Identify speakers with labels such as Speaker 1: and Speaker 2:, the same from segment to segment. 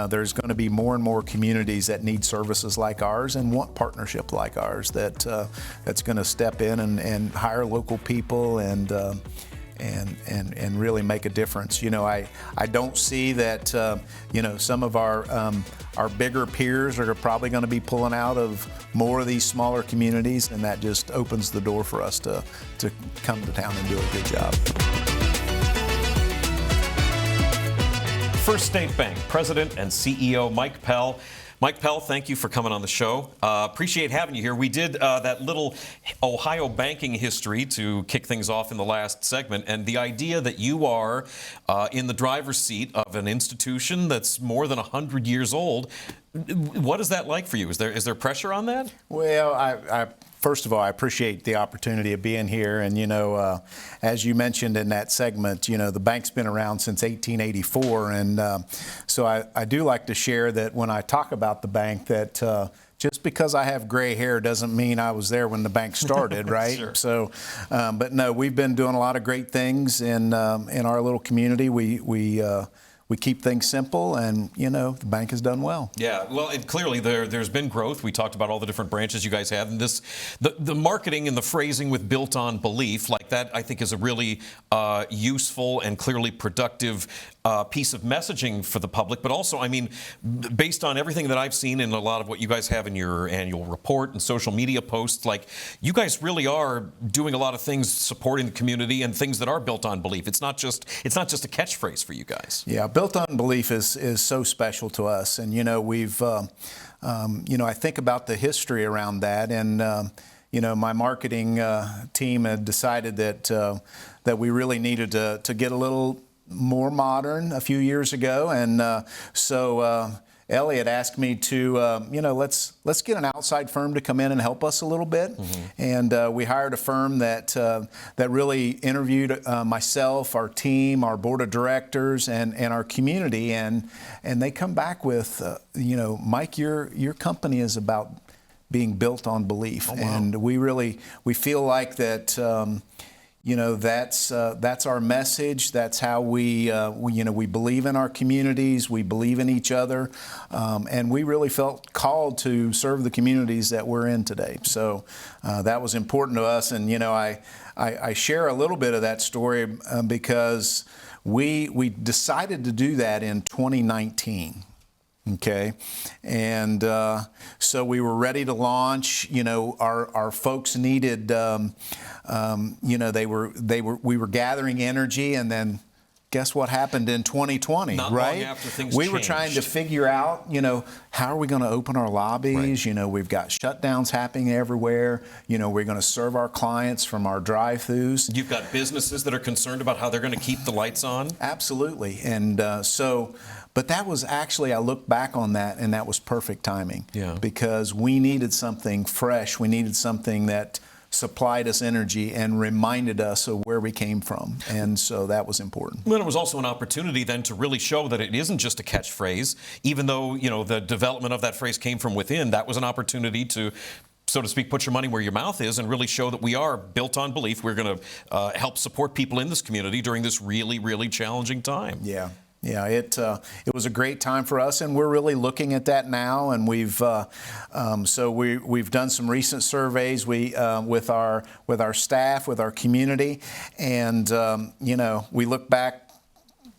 Speaker 1: there's going to be more and more communities that need services like ours and want partnership like ours that's going to step in and hire local people and really make a difference. I don't see that, some of our bigger peers are probably going to be pulling out of more of these smaller communities, and that just opens the door for us to come to town and do a good job.
Speaker 2: First State Bank President and CEO Mike Pell. Mike Pell, thank you for coming on the show. Appreciate having you here. We did that little Ohio banking history to kick things off in the last segment, and the idea that you are in the driver's seat of an institution that's more than 100 years old, what is that like for you? Is there pressure on that?
Speaker 1: Well, first of all, I appreciate the opportunity of being here. And, as you mentioned in that segment, the bank's been around since 1884. And so I do like to share that when I talk about the bank that just because I have gray hair doesn't mean I was there when the bank started, right?
Speaker 2: Sure.
Speaker 1: So, but no, we've been doing a lot of great things in our little community. We keep things simple, and, the bank has done well.
Speaker 2: Yeah, well, clearly there's been growth. We talked about all the different branches you guys have, and the marketing and the phrasing with built on belief, like that, I think is a really useful and clearly productive piece of messaging for the public. But also, based on everything that I've seen and a lot of what you guys have in your annual report and social media posts, like, you guys really are doing a lot of things supporting the community and things that are built on belief. It's not just a catchphrase for you guys.
Speaker 1: Yeah, built on belief is so special to us, and we've I think about the history around that, and my marketing team had decided that we really needed to get a little more modern a few years ago, and so Elliot asked me to, let's get an outside firm to come in and help us a little bit. Mm-hmm. And we hired a firm that really interviewed myself, our team, our board of directors, and our community. And they come back with, Mike, your company is about being built on belief. Oh, wow. And we feel like that. That's our message. That's how we believe in our communities. We believe in each other, and we really felt called to serve the communities that we're in today. So that was important to us. And I share a little bit of that story because we decided to do that in 2019. Okay, and so we were ready to launch. Our folks needed, we were gathering energy, and then guess what happened in 2020,
Speaker 2: Not
Speaker 1: right?
Speaker 2: long after things
Speaker 1: we
Speaker 2: changed.
Speaker 1: were trying to figure out, how are we going to open our lobbies? Right. We've got shutdowns happening everywhere. We're going to serve our clients from our drive-thrus.
Speaker 2: You've got businesses that are concerned about how they're going to keep the lights on.
Speaker 1: Absolutely, and but that was actually, I look back on that, and that was perfect timing.
Speaker 2: Yeah.
Speaker 1: Because we needed something fresh. We needed something that supplied us energy and reminded us of where we came from. And so that was important.
Speaker 2: Well, it was also an opportunity then to really show that it isn't just a catchphrase. Even though, the development of that phrase came from within, that was an opportunity to, so to speak, put your money where your mouth is and really show that we are built on belief. We're going to help support people in this community during this really, really challenging time.
Speaker 1: Yeah. Yeah, it was a great time for us, and we're really looking at that now. And we've done some recent surveys with our staff, with our community, and we look back.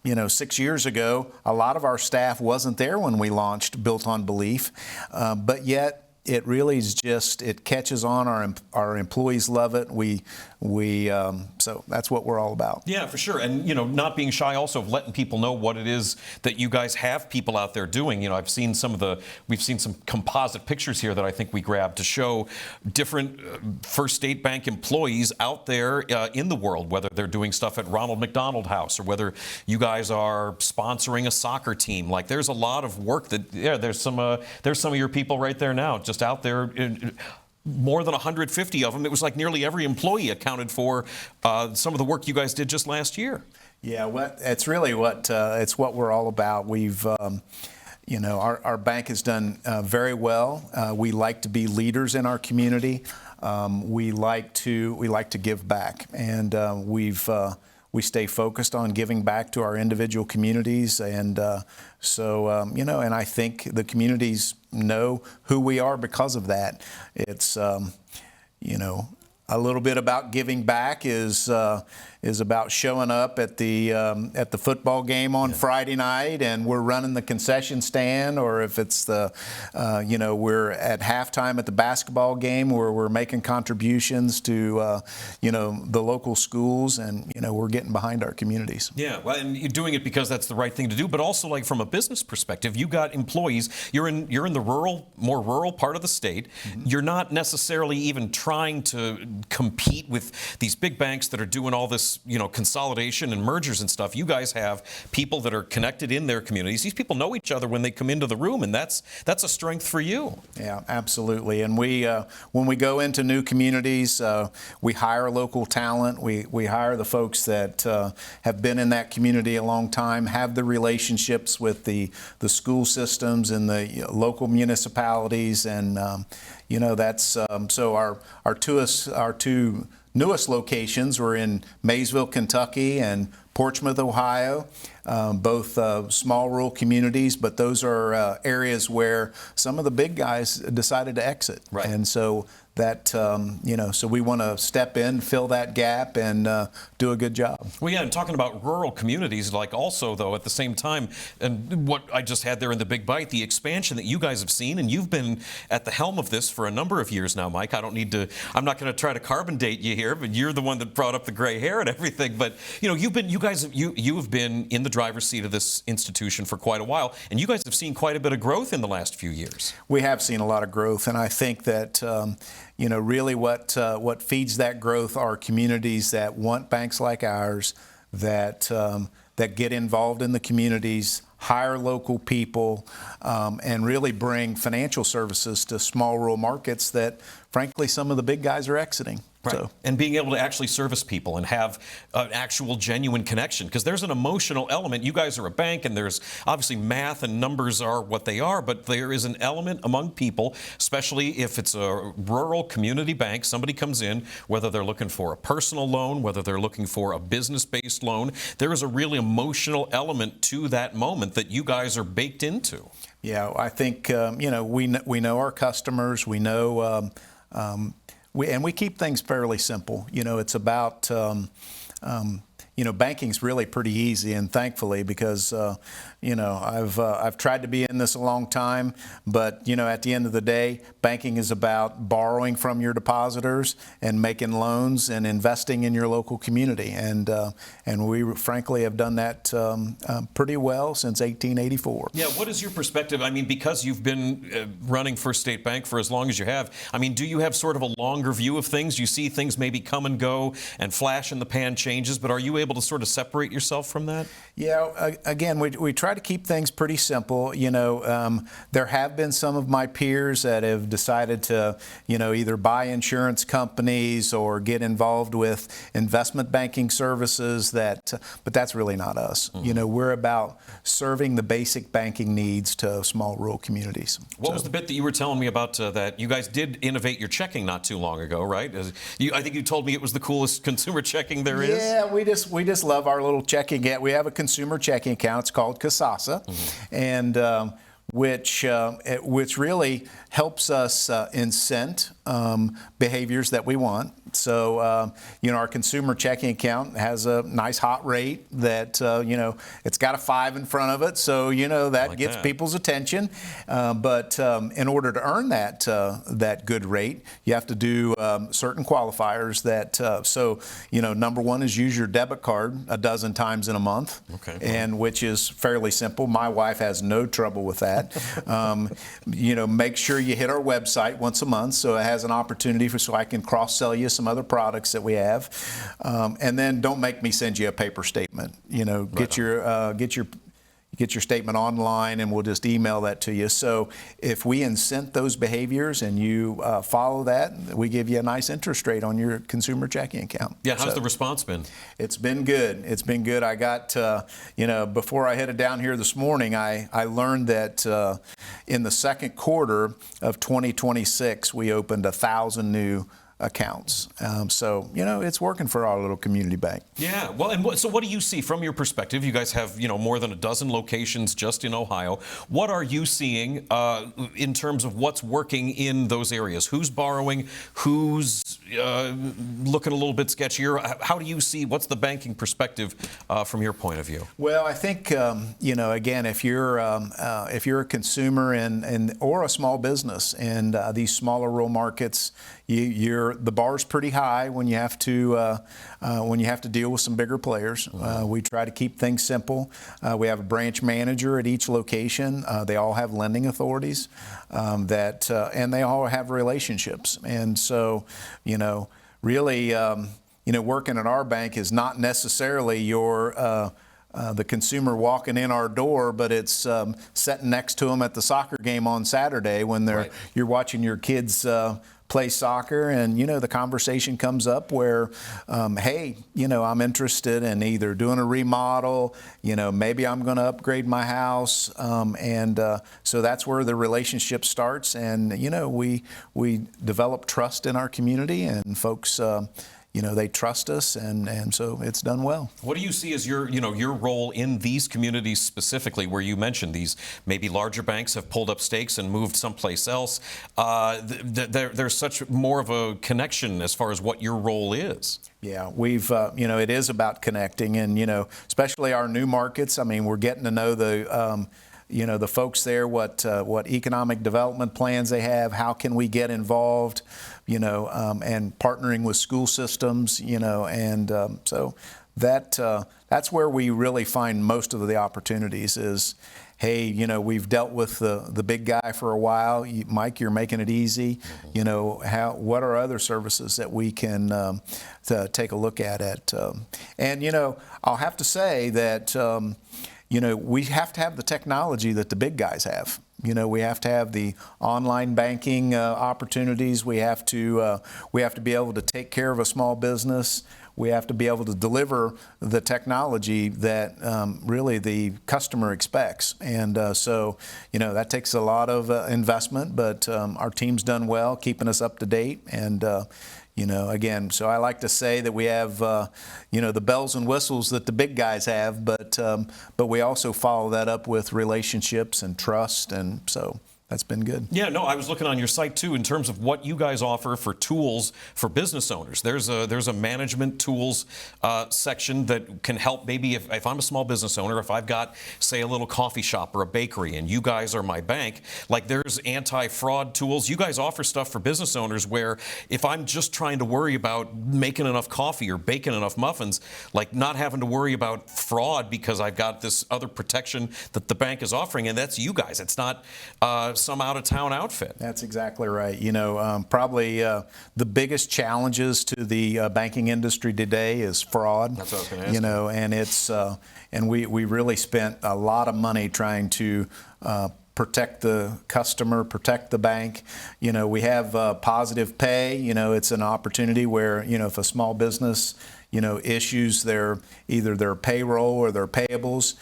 Speaker 1: 6 years ago, a lot of our staff wasn't there when we launched Built on Belief, but yet it really is it catches on. Our employees love it. So that's what we're all about.
Speaker 2: Yeah, for sure. And, not being shy also of letting people know what it is that you guys have people out there doing. We've seen some composite pictures here that I think we grabbed to show different First State Bank employees out there in the world, whether they're doing stuff at Ronald McDonald House or whether you guys are sponsoring a soccer team. Like, there's a lot of work there's some of your people right there now, just out there. More than 150 of them. It was like nearly every employee accounted for some of the work you guys did just last year.
Speaker 1: Yeah, it's really it's what we're all about. We've, our bank has done very well. We like to be leaders in our community. We like to give back, and we've we stay focused on giving back to our individual communities. And and I think the communities know who we are because of that. It's, a little bit about giving back is about showing up at the football game on Friday night, and we're running the concession stand, or if it's we're at halftime at the basketball game where we're making contributions to the local schools, and we're getting behind our communities.
Speaker 2: Yeah, well, and you're doing it because that's the right thing to do, but also like from a business perspective, you got employees. You're in the more rural part of the state. Mm-hmm. You're not necessarily even trying to compete with these big banks that are doing all this, consolidation and mergers and stuff. You guys have people that are connected in their communities. These people know each other when they come into the room, and that's a strength for you.
Speaker 1: Yeah, absolutely. And we, when we go into new communities, we hire local talent. We hire the folks that have been in that community a long time, have the relationships with the school systems and the local municipalities, and that's so our two newest locations were in Maysville, Kentucky, and Portsmouth, Ohio, both small rural communities, but those are areas where some of the big guys decided to exit.
Speaker 2: Right.
Speaker 1: And so that, so we want to step in, fill that gap, and do a good job.
Speaker 2: Well, yeah, and talking about rural communities, like also, though, at the same time, and what I just had there in the Big Bite, the expansion that you guys have seen, and you've been at the helm of this for a number of years now, Mike. I'm not going to try to carbon date you here, but you're the one that brought up the gray hair and everything. But, you have been in the driver's seat of this institution for quite a while, and you guys have seen quite a bit of growth in the last few years.
Speaker 1: We have seen a lot of growth, and I think that, really what feeds that growth are communities that want banks like ours, that get involved in the communities, hire local people, and really bring financial services to small rural markets that, frankly, some of the big guys are exiting.
Speaker 2: Right.
Speaker 1: So.
Speaker 2: And being able to actually service people and have an actual genuine connection, because there's an emotional element. You guys are a bank, and there's obviously math and numbers are what they are, but there is an element among people, especially if it's a rural community bank. Somebody comes in, whether they're looking for a personal loan, whether they're looking for a business-based loan, there is a really emotional element to that moment that you guys are baked into. Yeah,
Speaker 1: I think we know our customers. We know. We keep things fairly simple. It's about, banking's really pretty easy, and thankfully, because, I've tried to be in this a long time, but, at the end of the day, banking is about borrowing from your depositors and making loans and investing in your local community. And we frankly have done that pretty well since 1884.
Speaker 2: Yeah, what is your perspective? I mean, because you've been running First State Bank for as long as you have, I mean, do you have sort of a longer view of things? You see things maybe come and go and flash in the pan changes, but are you able to sort of separate yourself from that?
Speaker 1: Yeah, again, we try to keep things pretty simple. There have been some of my peers that have decided to, either buy insurance companies or get involved with investment banking services. But that's really not us. Mm-hmm. We're about serving the basic banking needs to small rural communities.
Speaker 2: What was the bit that you were telling me about that you guys did innovate your checking not too long ago, right? I think you told me it was the coolest consumer checking there is.
Speaker 1: Yeah, we just love our little checking. We have a consumer checking account. It's called Casasa, mm-hmm. and which really helps us incent behaviors that we want. So, our consumer checking account has a nice hot rate that, it's got a 5 in front of it. So, that gets people's attention. But in order to earn that good rate, you have to do certain qualifiers that, number one is use your debit card a dozen times in a month.
Speaker 2: Okay.
Speaker 1: And which is fairly simple. My wife has no trouble with that. Make sure you hit our website once a month so it has an opportunity so I can cross-sell you some other products that we have. And then don't make me send you a paper statement. Get your statement online, and we'll just email that to you. So if we incent those behaviors and you follow that, we give you a nice interest rate on your consumer checking account.
Speaker 2: Yeah, how's the response been?
Speaker 1: It's been good. It's been good. I got, before I headed down here this morning, I learned that in the second quarter of 2026, we opened 1,000 new accounts. So, it's working for our little community bank.
Speaker 2: Yeah. Well, and so what do you see from your perspective? You guys have, more than a dozen locations just in Ohio. What are you seeing in terms of what's working in those areas? Who's borrowing? Who's looking a little bit sketchier? How do you see, what's the banking perspective from your point of view?
Speaker 1: Well, I think, again, if you're a consumer or a small business in these smaller rural markets, the bar's pretty high when you have to deal with some bigger players. We try to keep things simple. We have a branch manager at each location. They all have lending authorities and they all have relationships. And so, really, working at our bank is not necessarily the consumer walking in our door, but it's sitting next to them at the soccer game on Saturday when you're watching your kids play soccer, and the conversation comes up where, hey, I'm interested in either doing a remodel, maybe I'm going to upgrade my house, and so that's where the relationship starts, and we develop trust in our community, and folks. They trust us, and so it's done well. What
Speaker 2: do you see as your role in these communities specifically, where you mentioned these maybe larger banks have pulled up stakes and moved someplace else? There's such more of a connection as far as what your role is.
Speaker 1: Yeah, we've, it is about connecting, and, especially our new markets. I mean, we're getting to know the folks there, what economic development plans they have, how can we get involved, and partnering with school systems, and so that's where we really find most of the opportunities is, hey, we've dealt with the big guy for a while. Mike, you're making it easy. What are other services that we can to take a look at? And, I'll have to say that, we have to have the technology that the big guys have. We have to have the online banking opportunities. We have to be able to take care of a small business. We have to be able to deliver the technology that really the customer expects. And so, that takes a lot of investment, but our team's done well, keeping us up to date. And again, so I like to say that we have, the bells and whistles that the big guys have, but we also follow that up with relationships and trust, and so that's been good.
Speaker 2: Yeah, no, I was looking on your site too in terms of what you guys offer for tools for business owners. There's a management tools section that can help maybe if I'm a small business owner, if I've got, say, a little coffee shop or a bakery and you guys are my bank, like there's anti-fraud tools. You guys offer stuff for business owners where if I'm just trying to worry about making enough coffee or baking enough muffins, like not having to worry about fraud because I've got this other protection that the bank is offering, and that's you guys. It's not some out-of-town outfit.
Speaker 1: That's exactly right. Probably the biggest challenges to the banking industry today is fraud.
Speaker 2: That's what I was going to ask.
Speaker 1: And it's and we really spent a lot of money trying to protect the customer, protect the bank. We have positive pay. It's an opportunity where if a small business issues either their payroll or their payables,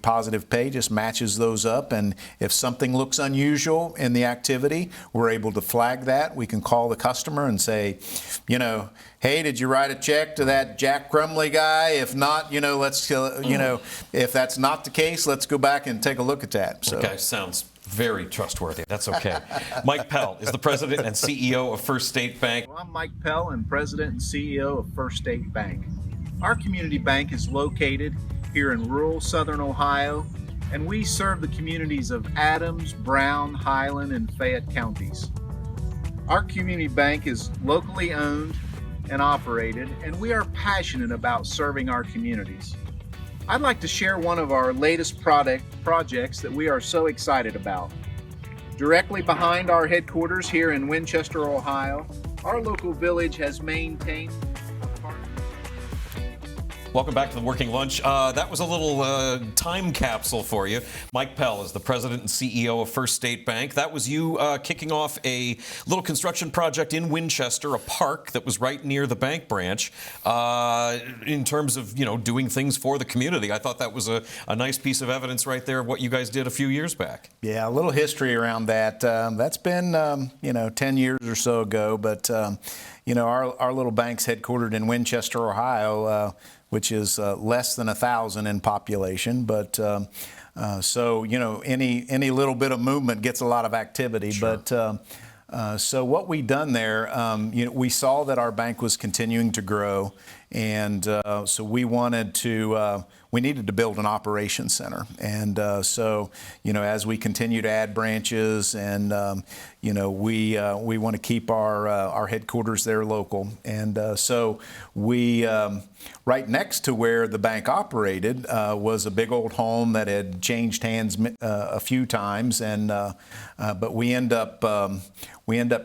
Speaker 1: Positive Pay just matches those up, and if something looks unusual in the activity, we're able to flag that. We can call the customer and say, hey, did you write a check to that Jack Crumley guy? If not, let's, if that's not the case, let's go back and take a look at that. So.
Speaker 2: Okay, sounds very trustworthy. That's okay. Mike Pell is the president and CEO of First State Bank.
Speaker 1: Well, I'm Mike Pell, and president and CEO of First State Bank. Our community bank is located here in rural southern Ohio, and we serve the communities of Adams, Brown, Highland, and Fayette counties. Our community bank is locally owned and operated, and we are passionate about serving our communities. I'd like to share one of our latest projects that we are so excited about. Directly behind our headquarters here in Winchester, Ohio, our local village has maintained.
Speaker 2: Welcome back to the Working Lunch. That was a little time capsule for you. Mike Pell is the president and CEO of First State Bank. That was you kicking off a little construction project in Winchester, a park that was right near the bank branch, in terms of, doing things for the community. I thought that was a nice piece of evidence right there of what you guys did a few years back.
Speaker 1: Yeah, a little history around that. That's been, 10 years or so ago, but, our little bank's headquartered in Winchester, Ohio, which is less than 1,000 in population. But so, any little bit of movement gets a lot of activity.
Speaker 2: Sure.
Speaker 1: But so what we done there, we saw that our bank was continuing to grow. And so we needed to build an operations center. And so, as we continue to add branches and, we want to keep our headquarters there local. And so we, right next to where the bank operated was a big old home that had changed hands a few times. And, but we end up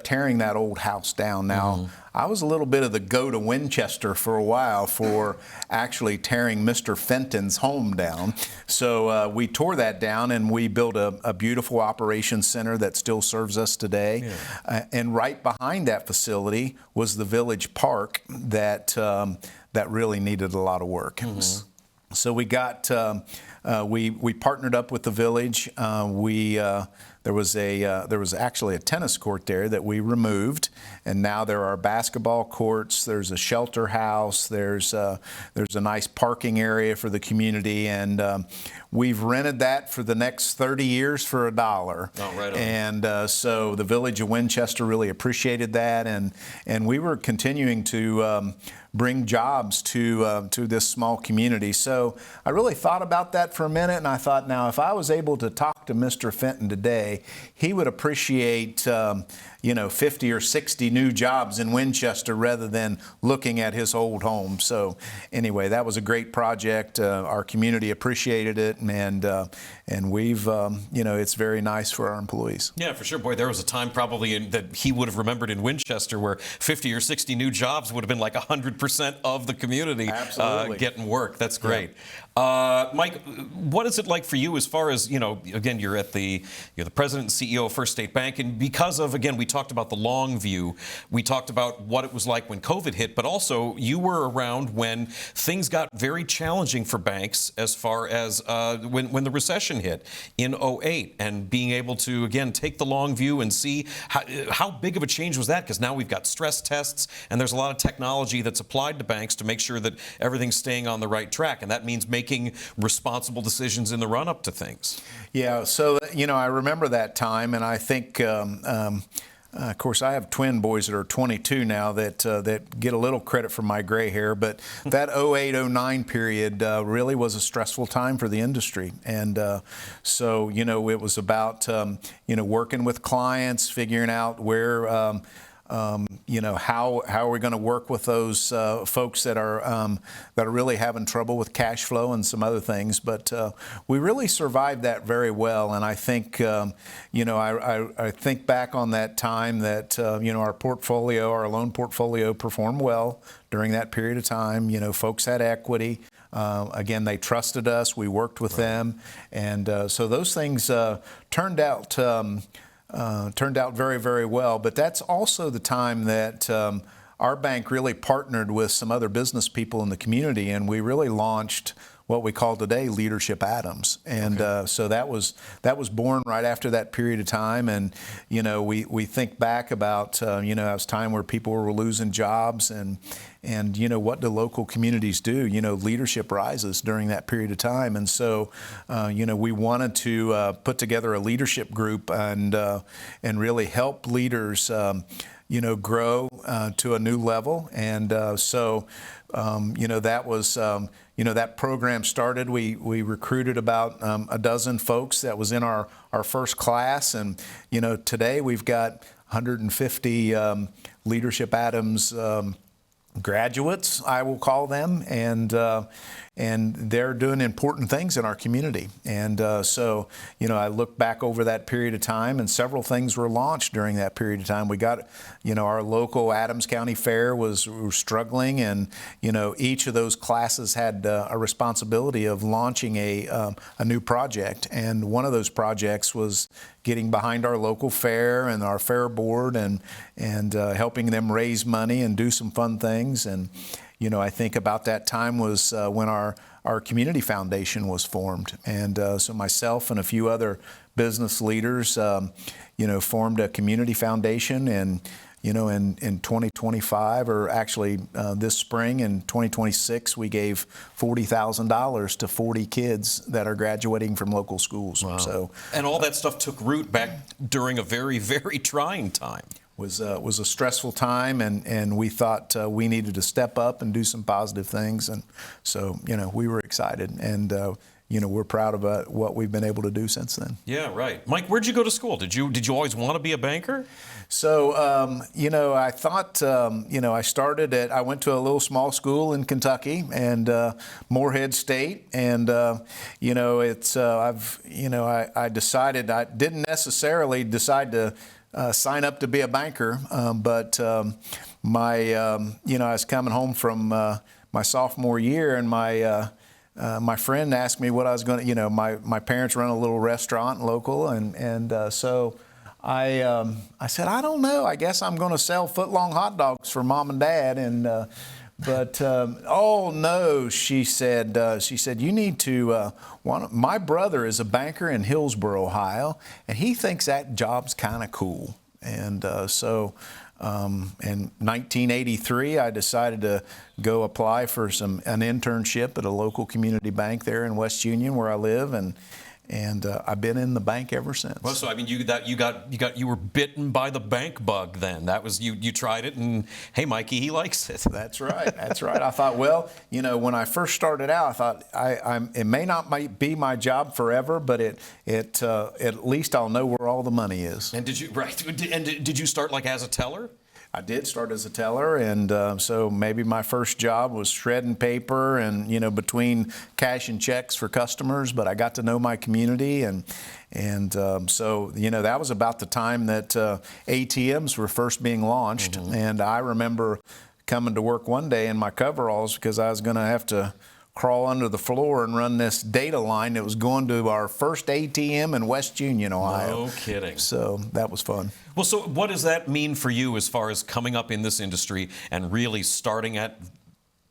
Speaker 1: tearing that old house down. Now, I was a little bit of the go to Winchester for a while for actually tearing Mr. Fenton's home down. So we tore that down and we built a beautiful operations center that still serves us today. Yeah. And right behind that facility was the village park that really needed a lot of work. So we got we partnered up with the village. There was actually a tennis court there that we removed, and now there are basketball courts. There's a shelter house. There's a nice parking area for the community, and we've rented that for the next 30 years for $1.
Speaker 2: Oh, right on.
Speaker 1: And so the village of Winchester really appreciated that, and we were continuing to bring jobs to this small community. So I really thought about that for a minute, and I thought, now if I was able to talk to Mr. Fenton today, he would appreciate 50 or 60 new jobs in Winchester rather than looking at his old home. So anyway, that was a great project. Our community appreciated it, and we've it's very nice for our employees.
Speaker 2: Yeah, for sure. Boy, there was a time probably that he would have remembered in Winchester where 50 or 60 new jobs would have been like 100% of the community getting work. That's great. Yeah. Mike, what is it like for you as far as, again, you're the president and CEO of First State Bank, and because of, again, we talked about the long view, we talked about what it was like when COVID hit, but also you were around when things got very challenging for banks as far as when the recession hit in '08, and being able to, again, take the long view and see how big of a change was that, because now we've got stress tests and there's a lot of technology that's applied to banks to make sure that everything's staying on the right track, and that means making responsible decisions in the run-up to things.
Speaker 1: Yeah, so, I remember that time, and I think, of course, I have twin boys that are 22 now that get a little credit for my gray hair, but that '08-'09 period really was a stressful time for the industry. And so, it was about, working with clients, figuring out where, how are we going to work with those folks that are really having trouble with cash flow and some other things. But we really survived that very well, and I think I think back on that time that our loan portfolio performed well during that period of time. Folks had equity. Again, they trusted us. We worked with them, and so those things turned out very, very well. But that's also the time that our bank really partnered with some other business people in the community, and we really launched what we call today Leadership Adams. And so that was born right after that period of time. And, we think back about, it was a time where people were losing jobs, and what do local communities do? Leadership rises during that period of time. And so, we wanted to put together a leadership group and really help leaders, grow to a new level. And so, that was, that program started. We recruited about a dozen folks. That was in our first class. And, today we've got 150 Leadership Adams graduates, I will call them, and and they're doing important things in our community. And so, I look back over that period of time, and several things were launched during that period of time. We got, our local Adams County Fair was struggling, and each of those classes had a responsibility of launching a new project. And one of those projects was getting behind our local fair and our fair board, and helping them raise money and do some fun things. And I think about that time was when our community foundation was formed. And so myself and a few other business leaders, formed a community foundation. And, in 2025, or actually this spring in 2026, we gave $40,000 to 40 kids that are graduating from local schools.
Speaker 2: Wow.
Speaker 1: So,
Speaker 2: and all that stuff took root back during a very, very trying time.
Speaker 1: Was a stressful time, and we thought we needed to step up and do some positive things. And so, we were excited, and we're proud of what we've been able to do since then.
Speaker 2: Yeah, right. Mike, where'd you go to school? Did you always want to be a banker?
Speaker 1: So, I thought, I went to a little small school in Kentucky, and Morehead State, and I decided I didn't necessarily decide to sign up to be a banker, but I was coming home from my sophomore year, and my friend asked me what I was going to, my parents run a little restaurant local, and so I said, I don't know, I guess I'm going to sell foot-long hot dogs for Mom and Dad, and but oh no, she said, you need to. My brother is a banker in Hillsboro, Ohio, and he thinks that job's kind of cool. And so, in 1983, I decided to go apply for an internship at a local community bank there in West Union, where I live, and I've been in the bank ever since.
Speaker 2: Well, so I mean, you were bitten by the bank bug then. That was you tried it, and hey, Mikey, he likes it.
Speaker 1: That's right. That's right. I thought, well, when I first started out, I thought it may not be my job forever, but at least I'll know where all the money is.
Speaker 2: And did you start like as a teller?
Speaker 1: I did start as a teller, and so maybe my first job was shredding paper and, between cash and checks for customers, but I got to know my community, and so, that was about the time that ATMs were first being launched. Mm-hmm. And I remember coming to work one day in my coveralls because I was going to have to crawl under the floor and run this data line that was going to our first ATM in West Union, Ohio.
Speaker 2: No kidding.
Speaker 1: So that was fun.
Speaker 2: Well, so what does that mean for you as far as coming up in this industry and really starting at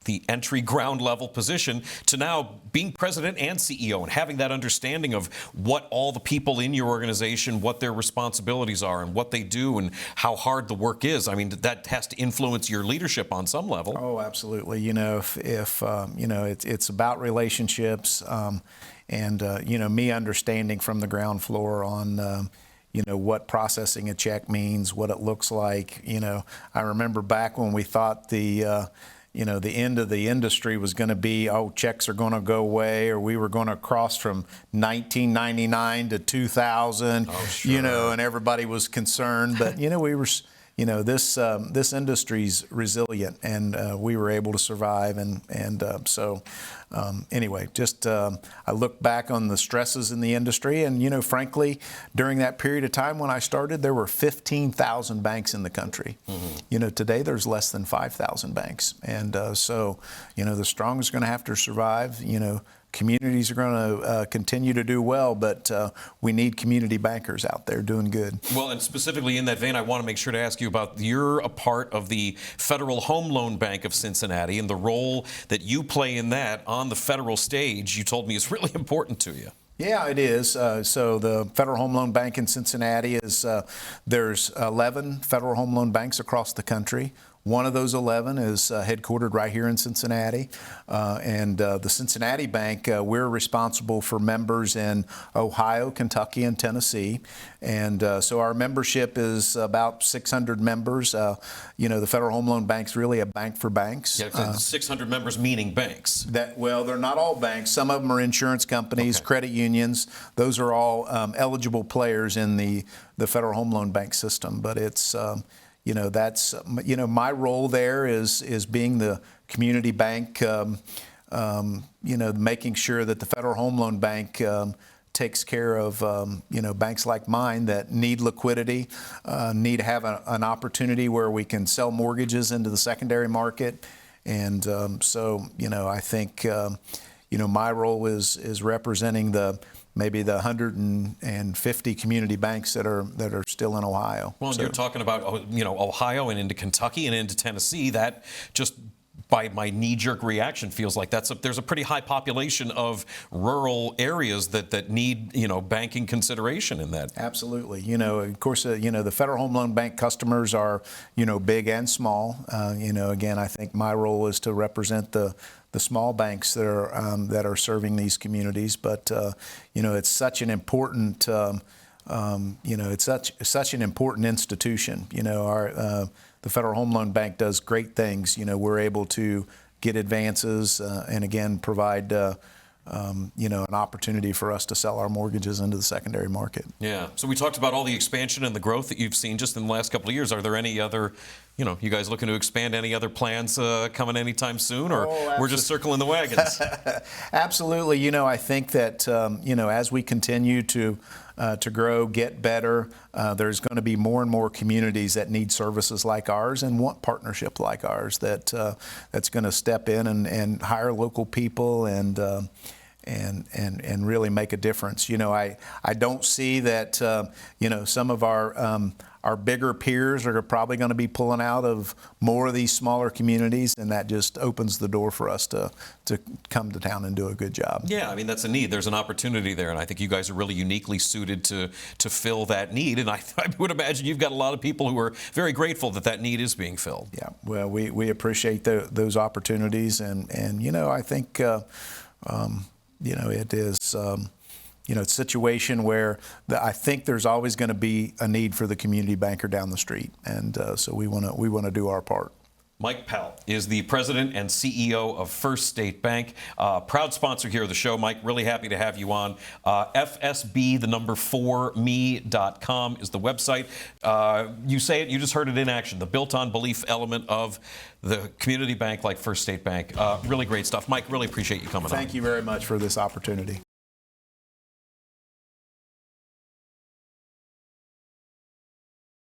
Speaker 2: the entry ground level position to now being president and CEO and having that understanding of what all the people in your organization, what their responsibilities are and what they do and how hard the work is? I mean, that has to influence your leadership on some level.
Speaker 1: Oh, absolutely. If it's about relationships, and me understanding from the ground floor on what processing a check means, what it looks like. I remember back when we thought the end of the industry was going to be, checks are going to go away, or we were going to cross from 1999 to 2000, and everybody was concerned. But, we were, this industry's resilient, and we were able to survive. So anyway, I look back on the stresses in the industry, and, frankly, during that period of time when I started, there were 15,000 banks in the country. Mm-hmm. Today there's less than 5,000 banks. And so, the strong is going to have to survive. Communities are going to continue to do well, but we need community bankers out there doing good.
Speaker 2: Well, and specifically in that vein, I want to make sure to ask you about, you're a part of the Federal Home Loan Bank of Cincinnati, and the role that you play in that on the federal stage, you told me, is really important to you.
Speaker 1: Yeah, it is. So the Federal Home Loan Bank in Cincinnati there's 11 Federal Home Loan Banks across the country. One of those 11 is headquartered right here in Cincinnati. And the Cincinnati Bank, we're responsible for members in Ohio, Kentucky, and Tennessee. And so our membership is about 600 members. The Federal Home Loan Bank's really a bank for banks.
Speaker 2: Yeah, 600 members meaning banks.
Speaker 1: Well, they're not all banks. Some of them are insurance companies, credit unions. Those are all eligible players in the Federal Home Loan Bank system. But it's that's my role there is being the community bank making sure that the Federal Home Loan Bank takes care of banks like mine that need liquidity, need to have an opportunity where we can sell mortgages into the secondary market. And I think my role is representing maybe the 150 community banks that are still in Ohio.
Speaker 2: Well, you're talking about Ohio and into Kentucky and into Tennessee. That just by my knee-jerk reaction feels like there's a pretty high population of rural areas that need banking consideration in that.
Speaker 1: Absolutely. Of course, the Federal Home Loan Bank customers are big and small. Again, I think my role is to represent the small banks that are serving these communities. But it's such an important it's such an important institution. The Federal Home Loan Bank does great things. We're able to get advances and again provide an opportunity for us to sell our mortgages into the secondary market.
Speaker 2: Yeah. So we talked about all the expansion and the growth that you've seen just in the last couple of years. Are there any other, you guys looking to expand any other plans coming anytime soon, or we're just circling the wagons?
Speaker 1: Absolutely. I think that as we continue to grow, get better, there's going to be more and more communities that need services like ours and want partnership like ours that's going to step in and hire local people and really make a difference. I don't see that some of our bigger peers are probably going to be pulling out of more of these smaller communities, and that just opens the door for us to come to town and do a good job.
Speaker 2: Yeah, I mean, that's a need. There's an opportunity there, and I think you guys are really uniquely suited to fill that need. And I would imagine you've got a lot of people who are very grateful that need is being filled.
Speaker 1: Yeah, well, we appreciate those opportunities, and I think it is. It's a situation where I think there's always going to be a need for the community banker down the street, and so we want to do our part.
Speaker 2: Mike Powell is the president and CEO of First State Bank, proud sponsor here of the show. Mike, really happy to have you on. FSB4me.com is the website. You say it, you just heard it in action, the built-on belief element of the community bank like First State Bank. Really great stuff. Mike, really appreciate you coming on.
Speaker 1: Thank you very much for this opportunity.